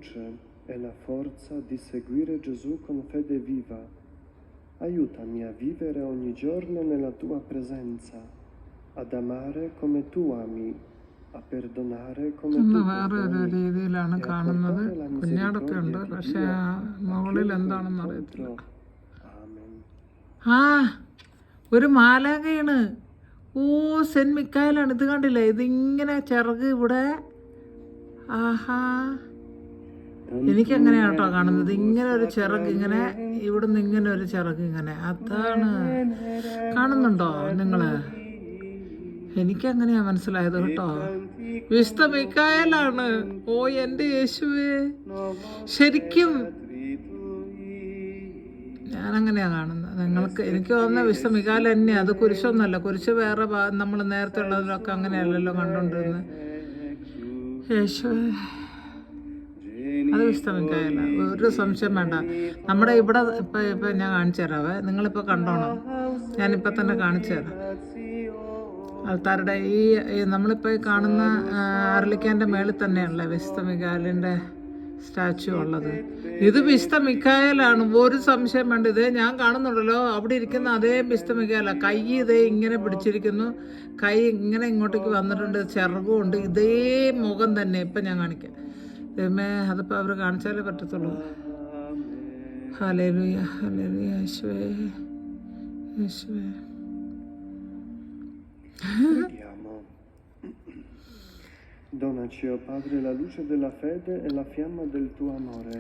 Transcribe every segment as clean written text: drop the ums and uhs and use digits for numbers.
luce e la forza di seguire Gesù con fede viva. Aiutami a vivere ogni giorno nella tua presenza, ad amare come tu ami, a perdonare come tu ഇന്ന് വേറെ ഒരു perdoni രീതിയിലാണ് e a കാണുന്നത്. portare la കുഞ്ഞാടൊക്കെ ഉണ്ട്, misericordia di പക്ഷെ Dio a മുകളിൽ chiunque എന്താണെന്ന് അറിയത്തില്ല. incontro. Amen. ആ, ഒരു മാലാഖയാണ്. ഓ, സെന്റ് മിക്കായലാണ്. ഇത് കണ്ടില്ലേ, ഇതിങ്ങനെ ചിറക് ഇവിടെ. ആഹാ, എനിക്കങ്ങനെയാ കേട്ടോ കാണുന്നത്. ഇങ്ങനെ ഒരു ചിറക് ഇങ്ങനെ, ഇവിടുന്ന് ഇങ്ങനെ ഒരു ചിറക് ഇങ്ങനെ. അതാണ് കാണുന്നുണ്ടോ നിങ്ങള്? എനിക്കങ്ങനെയാ മനസ്സിലായത് കേട്ടോ. വിശുദ്ധ മിക്കായലാണ്. ഓ എൻ്റെ യേശുവേ, ശരിക്കും ഞാനങ്ങനെയാ കാണുന്നത്. നിങ്ങൾക്ക് എനിക്ക് തോന്നുന്ന വിശുദ്ധ മിക്കായൽ തന്നെയാ. അത് കുരിശൊന്നുമല്ല. കുരിശ് വേറെ നമ്മൾ നേരത്തെ ഉള്ളതിലൊക്കെ അങ്ങനെയല്ലല്ലോ കണ്ടോണ്ടിരുന്നത്. യേശുവേ, അത് വിശുദ്ധ മിക്കായല, ഒരു സംശയം വേണ്ട. നമ്മുടെ ഇവിടെ ഇപ്പം ഞാൻ കാണിച്ചു തരാവേ, നിങ്ങളിപ്പോൾ കണ്ടോണം. ഞാനിപ്പോൾ തന്നെ കാണിച്ചു തരാം. ആൾക്കാരുടെ ഈ നമ്മളിപ്പോൾ കാണുന്ന അരളിക്കാൻ്റെ മേളിൽ തന്നെയാണല്ലേ വിശുദ്ധ മിക്കായലിൻ്റെ സ്റ്റാച്ചു ഉള്ളത്. ഇത് വിശുദ്ധ മിക്കായലാണ്, ഒരു സംശയം വേണ്ട. ഇതേ ഞാൻ കാണുന്നുണ്ടല്ലോ, അവിടെ ഇരിക്കുന്ന അതേ വിശുദ്ധ മിക്കായല. കൈ ഇതേ ഇങ്ങനെ പിടിച്ചിരിക്കുന്നു, കൈ ഇങ്ങനെ ഇങ്ങോട്ടേക്ക് വന്നിട്ടുണ്ട്, ചിറകുമുണ്ട്. ഇതേ മുഖം തന്നെ ഇപ്പം ഞാൻ കാണിക്കാം. ദൈവമേ, അതിപ്പോൾ അവർ കാണിച്ചാലേ പറ്റത്തുള്ളൂ. ഹല്ലേലൂയ, ഹല്ലേലൂയ, യേശുവേ, യേശുവേ. Preghiamo. Donaci, o Padre, la luce della fede e la fiamma del tuo amore,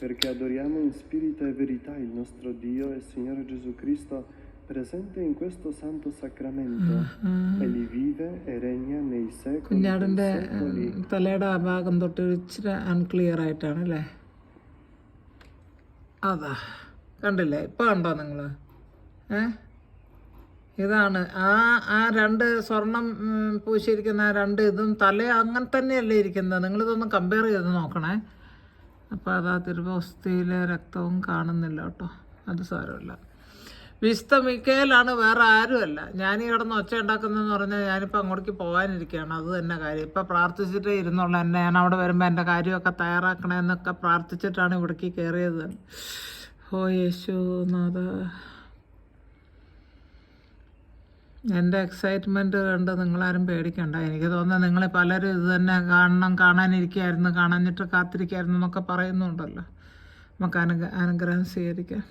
perché adoriamo in spirito e verità il nostro Dio e Signore Gesù Cristo, presente in questo santo sacramento, egli vive e regna nei secoli കുഞ്ഞാടിൻ്റെ dei secoli. തലയുടെ ആ ഭാഗം തൊട്ട് ഇച്ചിരി unclear ആയിട്ടാണ് അല്ലേ? അതാ കണ്ടില്ലേ, ഇപ്പം കണ്ടോ നിങ്ങൾ? ഇതാണ് ആ രണ്ട് സ്വർണം പൂശിയിരിക്കുന്ന ആ രണ്ട് ഇതും തല അങ്ങനെ തന്നെയല്ലേ ഇരിക്കുന്നത്. നിങ്ങളിതൊന്ന് കമ്പയർ ചെയ്ത് നോക്കണേ. അപ്പോൾ അതാ തിരുവോസ്തിയിലെ രക്തവും കാണുന്നില്ല കേട്ടോ. അത് സാരമില്ല. വിശുദ്ധ മിക്കായലാണ്, വേറെ ആരുമല്ല. ഞാനീ കിടന്ന് ഒച്ച ഉണ്ടാക്കുന്നതെന്ന് പറഞ്ഞാൽ ഞാനിപ്പോൾ അങ്ങോട്ടേക്ക് പോകാനിരിക്കുകയാണ്. അത് തന്നെ കാര്യം. ഇപ്പം പ്രാർത്ഥിച്ചിട്ടേ ഇരുന്നുള്ള എന്നെ. ഞാൻ അവിടെ വരുമ്പോൾ എൻ്റെ കാര്യമൊക്കെ തയ്യാറാക്കണമെന്നൊക്കെ പ്രാർത്ഥിച്ചിട്ടാണ് ഇവിടേക്ക് കയറിയത്. ഓ യേശുനാഥ, എൻ്റെ എക്സൈറ്റ്മെൻറ്റ് കണ്ട് നിങ്ങളാരും പേടിക്കണ്ട. എനിക്ക് തോന്നുന്നത് നിങ്ങൾ പലരും ഇത് തന്നെ കാണാനിരിക്കുകയായിരുന്നു, കാണാനിട്ട് കാത്തിരിക്കുകയായിരുന്നു എന്നൊക്കെ പറയുന്നുണ്ടല്ലോ. നമുക്ക് അനുഗ്രഹം സ്വീകരിക്കാം.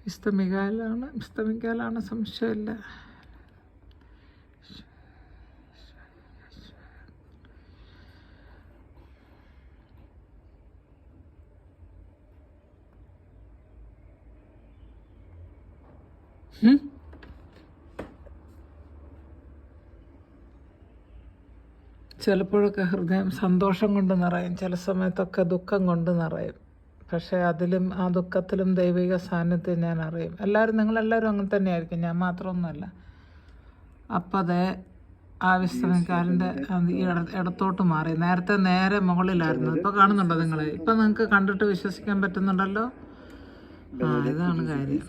വിശുദ്ധ മിക്കായലാണ്, സംശയമില്ല. ചിലപ്പോഴൊക്കെ ഹൃദയം സന്തോഷം കൊണ്ട് നിറയും, ചില സമയത്തൊക്കെ ദുഃഖം കൊണ്ട് നിറയും. പക്ഷേ അതിലും ആ ദുഃഖത്തിലും ദൈവിക സാന്നിധ്യം ഞാൻ അറിയും. നിങ്ങളെല്ലാവരും അങ്ങനെ തന്നെയായിരിക്കും, ഞാൻ മാത്രമൊന്നുമല്ല. അപ്പം അതേ ആ വിശുദ്ധ മിക്കായലിൻ്റെ ഇടത്തോട്ട് മാറി. നേരത്തെ നേരെ മുകളിലായിരുന്നു. ഇപ്പോൾ കാണുന്നുണ്ടോ നിങ്ങൾ? ഇപ്പം നിങ്ങൾക്ക് കണ്ടിട്ട് വിശ്വസിക്കാൻ പറ്റുന്നുണ്ടല്ലോ. ഇതാണ് കാര്യം.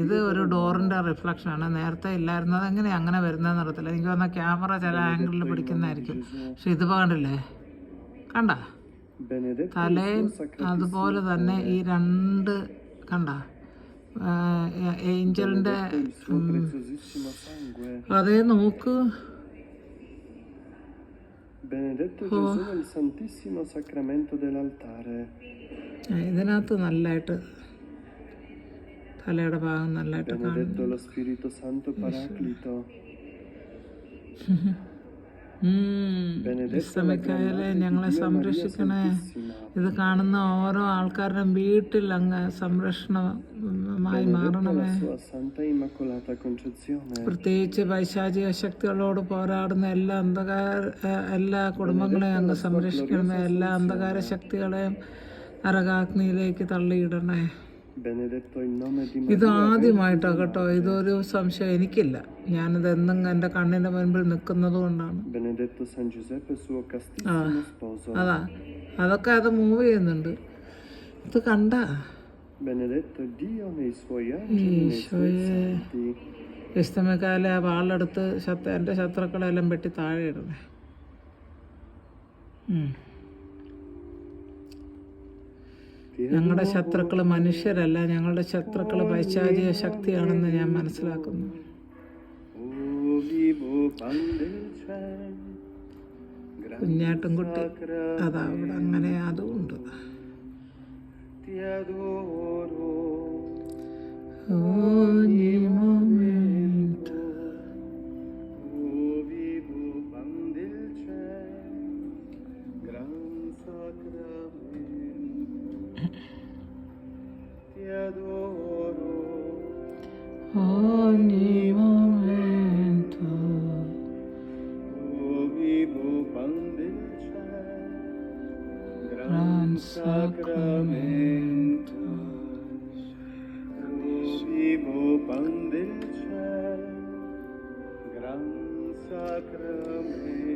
ഇത് ഒരു ഡോറിൻ്റെ റിഫ്ലക്ഷനാണ്. നേരത്തെ ഇല്ലായിരുന്നു. അതെങ്ങനെയാണ് അങ്ങനെ വരുന്നതെന്ന് അറിയത്തില്ല. എനിക്ക് തോന്നുന്ന ക്യാമറ ചില ആംഗിളിൽ പിടിക്കുന്നതായിരിക്കും. പക്ഷെ ഇത് കണ്ടില്ലേ, കണ്ട തലയും അതുപോലെ തന്നെ ഈ രണ്ട് കണ്ട ഏഞ്ചലിൻ്റെ അതേ നോക്ക്. ഇതിനകത്ത് നല്ലതായിട്ട് തലയുടെ ഭാഗം നല്ലതായിട്ട് കാണുന്നു. മിക്കായലേ, ഞങ്ങളെ സംരക്ഷിക്കണേ. ഇത് കാണുന്ന ഓരോ ആൾക്കാരുടെയും വീട്ടിൽ അങ്ങ് സംരക്ഷണമായി മാറണമേ. പ്രത്യേകിച്ച് പൈശാചിക ശക്തികളോട് പോരാടുന്ന എല്ലാ കുടുംബങ്ങളെയും അങ്ങ് സംരക്ഷിക്കണമേ. എല്ലാ അന്ധകാര ശക്തികളെയും നരകാഗ്നിയിലേക്ക് തള്ളിയിടണേ. ഇത് ആദ്യമായിട്ടാണ് കേട്ടോ. ഇതൊരു സംശയം എനിക്കില്ല. ഞാനിത് എന്നും എൻ്റെ കണ്ണിൻ്റെ മുൻപിൽ നിൽക്കുന്നത് കൊണ്ടാണ്. അതാ അതൊക്കെ അത് മൂവ് ചെയ്യുന്നുണ്ട്. ഇത് കണ്ട വിശുദ്ധ മിഖായേലേ, ആ വാളെടുത്ത് എൻ്റെ ശത്രുക്കളെല്ലാം വെട്ടി താഴെ ഇടണേ. ഞങ്ങളുടെ ശത്രുക്കൾ മനുഷ്യരല്ല, ഞങ്ങളുടെ ശത്രുക്കൾ പൈശാചിക ശക്തിയാണെന്ന് ഞാൻ മനസ്സിലാക്കുന്നു. കുഞ്ഞാട്ടുംകുട്ടി അതാ അവിടെ അങ്ങനെ അതുകൊണ്ട് ogni momento, gran sacramento, vivo pan del cielo, gran sacramento.